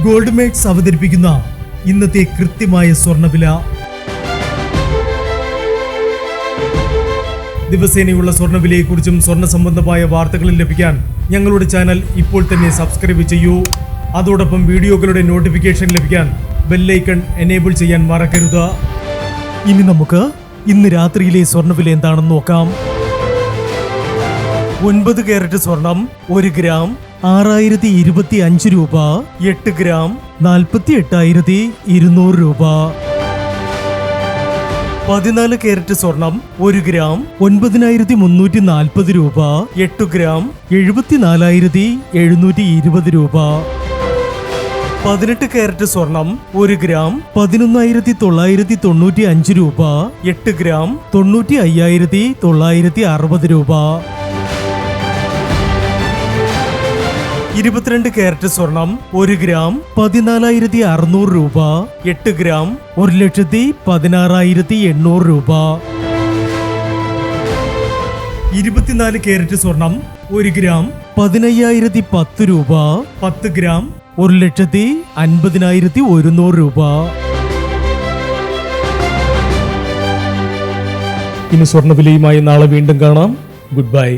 Gold makes അവതരിപ്പിക്കുന്ന ഇന്നത്തെ കൃത്യമായ സ്വർണ്ണവില. ദിവസേനയുള്ള സ്വർണ്ണവിലയെക്കുറിച്ചും സ്വർണ്ണ സംബന്ധമായ വാർത്തകളും ലഭിക്കാൻ ഞങ്ങളുടെ ചാനൽ ഇപ്പോൾ തന്നെ സബ്സ്ക്രൈബ് ചെയ്യൂ. അതോടൊപ്പം വീഡിയോകളുടെ നോട്ടിഫിക്കേഷൻ ലഭിക്കാൻ ബെല്ലൈക്കൺ എനേബിൾ ചെയ്യാൻ മറക്കരുത്. ഇനി നമുക്ക് ഇന്ന് രാത്രിയിലെ സ്വർണ്ണവില എന്താണെന്ന് നോക്കാം. 9 കാരറ്റ് സ്വർണം 1 ഗ്രാം 6025 രൂപ. 8 ഗ്രാം 48,200 രൂപ. 14 കാരറ്റ് സ്വർണം 1 ഗ്രാം 9,340 രൂപ. 8 ഗ്രാം 74,720 രൂപ. 18 കാരറ്റ് സ്വർണം 1 ഗ്രാം 11,995 രൂപ. 8 ഗ്രാം 95,960 രൂപ. 22 കാരറ്റ് സ്വർണം 1 ഗ്രാം 14,600 രൂപ. 8 ഗ്രാം 1,16,800 രൂപ. 24 കാരറ്റ് സ്വർണം 1 ഗ്രാം 15,010 രൂപ. 10 ഗ്രാം 1,50,100 രൂപ. ഇനി സ്വർണ്ണവിലയുമായി നാളെ വീണ്ടും കാണാം. Good bye.